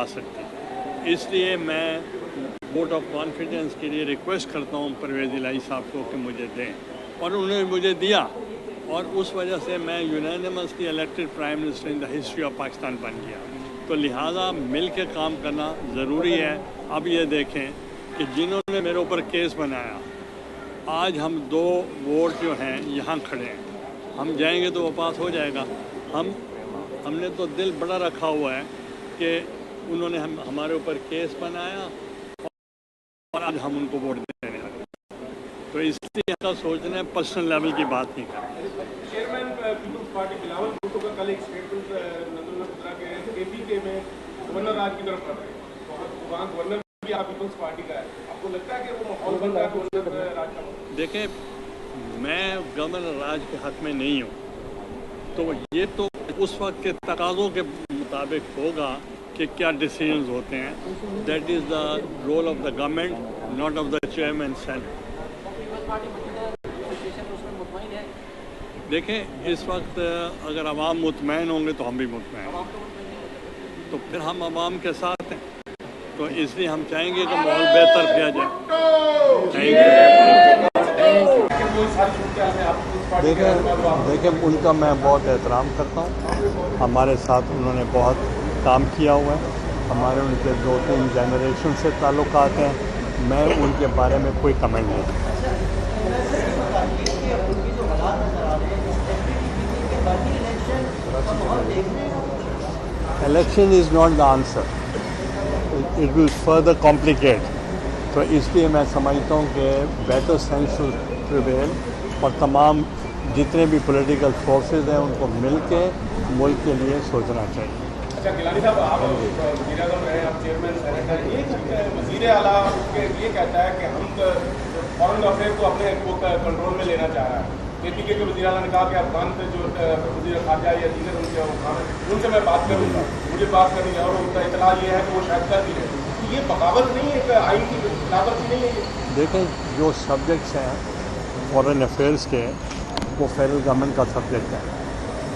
चला सकती। इसलिए मैं वोट ऑफ कॉन्फिडेंस के लिए रिक्वेस्ट करता हूँ परवेज़ इलाही साहब को कि मुझे दें, और उन्होंने मुझे दिया, और उस वजह से मैं unanimously elected prime minister in the history of Pakistan बन गया। तो लिहाजा मिल के काम करना ज़रूरी है। अब ये देखें कि जिन्होंने मेरे ऊपर केस बनाया, आज हम 2 वोट जो हैं यहाँ खड़े हैं, हम जाएंगे तो वो पास हो जाएगा। हमने तो दिल बड़ा रखा हुआ है कि उन्होंने हमारे ऊपर केस बनाया और आज हम उनको वोट देने लगे। तो इसलिए ऐसा सोचना है, पर्सनल लेवल की बात नहीं करनी। Chairman People's Party Bilawal Bhutto का कल एक स्टेटमेंट नजर कह रहे हैं कि एपी के में गवर्नर राज की तरफ बढ़ रहे हैं, तो वहाँ गवर्नर भी आप पीपल्स पार्टी का है, आपको लगता है कि वो माहौल बन रहा है गवर्नर राज का? देखें, मैं गवर्नर राज के हक में नहीं हूँ, तो ये तो उस वक्त के तकाज़ों के मुताबिक होगा कि क्या डिसीजंस होते हैं। That is the role of the government, not of the chairman senate. देखें, इस वक्त अगर अवाम मुतमैन होंगे तो हम भी मुतमैन होंगे, तो फिर हम अवाम के साथ हैं, तो इसलिए हम चाहेंगे कि माहौल बेहतर किया जाए। देखें, उनका मैं बहुत एहतराम करता हूँ। हमारे साथ उन्होंने बहुत काम किया हुआ है, हमारे उनके 2-3 जनरेशन से ताल्लुकात हैं। मैं उनके बारे में कोई कमेंट नहीं करता। Election is not the answer, it will further complicate. तो इसलिए मैं समझता हूँ कि बेटर सेंस शुड प्रिवेल, और तमाम जितने भी पॉलिटिकल फोर्सेस हैं उनको मिल के मुल्क के लिए सोचना चाहिए। अच्छा गिलानी साहब, आप वज़ीर आज़म रहे, आप चेयरमैन सेनेट हैं, ये वज़ीर आला उसके ये कहता है कि हम फॉरेन अफेयर को अपने कंट्रोल में लेना चाह रहा है। एपी के वज़ीर आला ने कहा कि अफगान से जो वज़ीर खारजा या दीगर उनसे मैं बात करूँगा, मुझे बात करनी है, और उनका इतला ये है कि वो शायद कर भी है। तो ये बगावत नहीं है, एक आइन की खिलाफत नहीं है? देखें, जो सब्जेक्ट्स हैं फॉरेन अफेयर्स के, वो फेडरल गवर्नमेंट का सब्जेक्ट है,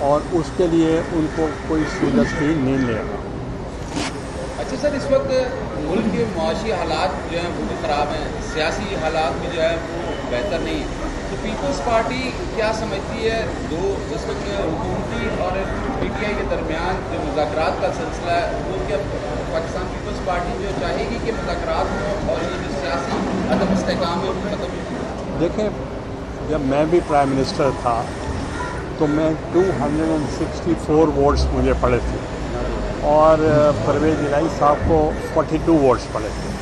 और उसके लिए उनको कोई सीरियसली नहीं लेगा। अच्छा सर, इस वक्त मुल्क के मुआशी हालात जो हैं वो भी ख़राब हैं, सियासी हालात भी जो है वो बेहतर नहीं है, तो पीपल्स पार्टी क्या समझती है जिस वक्त हुकूमती और पीटीआई के दरमियान जो मुज़ाकरात का सिलसिला है, वो क्या पाकिस्तान पीपल्स पार्टी जो चाहेगी कि मुज़ाकरात हो और ये जो सियासी अदम इस्तेहकाम है वो खत्म हो? देखें, जब मैं भी प्राइम मिनिस्टर था तो मैं 264 वोट्स मुझे पड़े थे, और परवेज़ इलाही साहब को 42 वोट्स पड़े थे।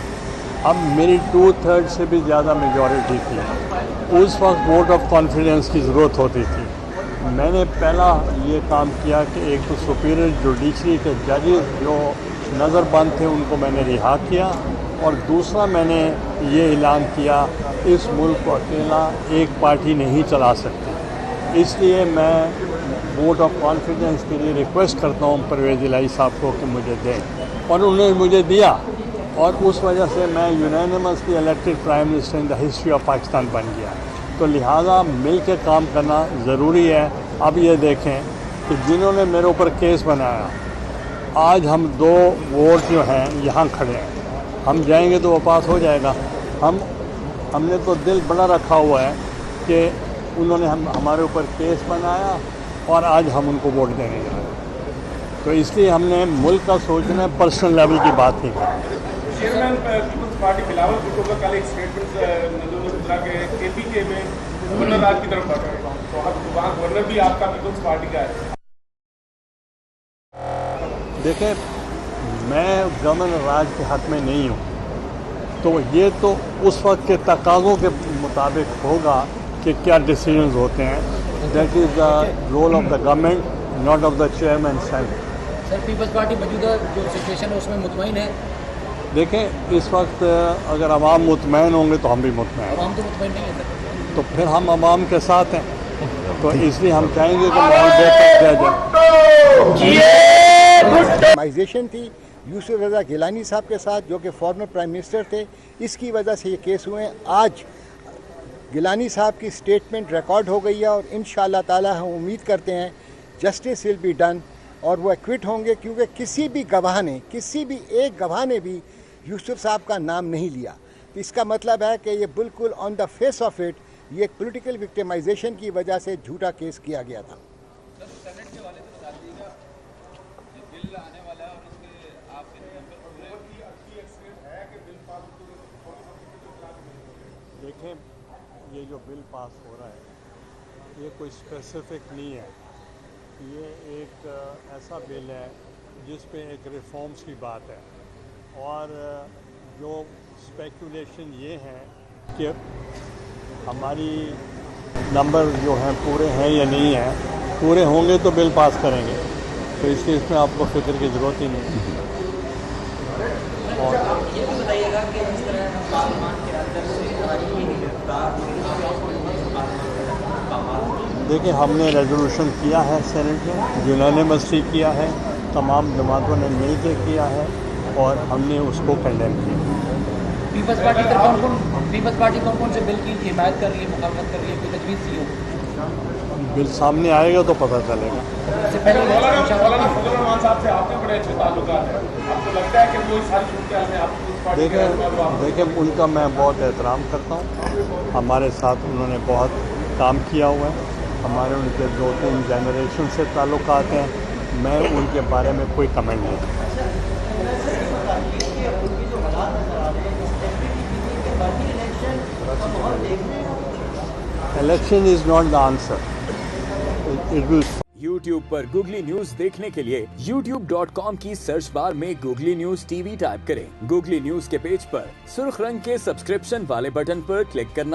अब मेरी 2/3 से भी ज़्यादा मेजॉरिटी थी। उस वक्त वोट ऑफ कॉन्फिडेंस की ज़रूरत होती थी। मैंने पहला ये काम किया कि एक तो सुपीरियर जुडिशरी के जजेस जो नज़रबंद थे उनको मैंने रिहा किया, और दूसरा मैंने ये ऐलान किया इस मुल्क को अकेला एक पार्टी नहीं चला सकती। इसलिए मैं वोट ऑफ कॉन्फिडेंस के लिए रिक्वेस्ट करता हूँ परवेज़ इलाही साहब को कि मुझे दें, और उन्होंने मुझे दिया, और उस वजह से मैं unanimously elected prime minister in the history of Pakistan बन गया। तो लिहाजा मिल के काम करना ज़रूरी है। अब ये देखें कि जिन्होंने मेरे ऊपर केस बनाया, आज हम 2 वोट जो हैं यहाँ खड़े हैं, हम जाएंगे तो वो पास हो जाएगा। हमने तो दिल बड़ा रखा हुआ है कि उन्होंने हमारे ऊपर केस बनाया और आज हम उनको वोट देने जा रहे हैं। तो इसलिए हमने मुल्क का सोचना है, पर्सनल लेवल की बात नहीं करनी। Chairman People's Party Bilawal Bhutto का कल एक स्टेटमेंट नजर के एपी के में गवर्नर राज की तरफ बढ़ रहे हैं, तो वहाँ गवर्नर भी आपका पीपल्स पार्टी का है। देखें, मैं गवर्नर राज के हक में नहीं हूँ, तो ये तो उस वक्त के तकाज़ों के मुताबिक होगा कि क्या डिसीजंस होते हैं। That is the role of the government, not of the chairman senate. Sir, People's Party मौजूदा जो सिचुएशन है उसमें मुतमईन है? देखें, इस वक्त अगर अवाम मुतमैन होंगे तो हम भी मुतमैन हैं। अवाम तो मुतमईन नहीं है सर, तो फिर हम अवाम के साथ हैं, तो इसलिए हम चाहेंगे कि माहौल बेहतर किया जाए। ऑर्गेनाइजेशन थी यूसुफ रज़ा गिलानी साहब के साथ, जो कि फॉर्मर प्राइम मिनिस्टर थे, इसकी वजह से ये केस हुए हैं। आज गिलानी साहब की स्टेटमेंट रिकॉर्ड हो गई है, और इंशाअल्लाह ताला हम उम्मीद करते हैं जस्टिस विल बी डन। और वो एक्विट होंगे, क्योंकि किसी भी एक गवाह ने भी यूसुफ साहब का नाम नहीं लिया। तो इसका मतलब है कि ये बिल्कुल on the face of it ये पॉलिटिकल विक्टिमाइजेशन की वजह से झूठा केस किया गया था। देखें, ये जो बिल पास हो रहा है ये कोई स्पेसिफिक नहीं है। ये एक ऐसा बिल है जिस पे एक रिफॉर्म्स की बात है, और जो स्पेकुलेशन ये है कि हमारी नंबर जो हैं पूरे हैं या नहीं हैं, पूरे होंगे तो बिल पास करेंगे, तो इसमें आपको फिक्र की ज़रूरत ही नहीं है। और ये भी बताइएगा कि जिस तरह पार्लियामेंट के अंदर से देखिए, हमने रेजोल्यूशन किया है सेनेट में, यूनानिमसली किया है, तमाम जमातों ने मिल के किया है और हमने उसको कंडेम किया। पीपल्स पार्टी कौन कौन से बिल की हिमायत कर रही है, मुखालफत कर रही है, कोई तजवीज़ दी हो? बिल सामने आएगा तो पता चलेगा। इससे पहले मौलाना फजल रहमान साहब से आपके बड़े अच्छे ताल्लुकात हैं, आपको लगता है कि वो इस सारी सूरत में आपको इस पार्टी के देखें, उनका मैं बहुत एहतराम करता हूँ। हमारे साथ उन्होंने बहुत काम किया हुआ है, हमारे उनके 2-3 जनरेशन से ताल्लुकात हैं। मैं उनके बारे में कोई कमेंट नहीं करता। Election is not the answer. It will. YouTube पर Google न्यूज देखने के लिए youtube.com की सर्च बार में Google न्यूज TV टाइप करें। Google न्यूज के पेज पर सुर्ख रंग के सब्सक्रिप्शन वाले बटन पर क्लिक करना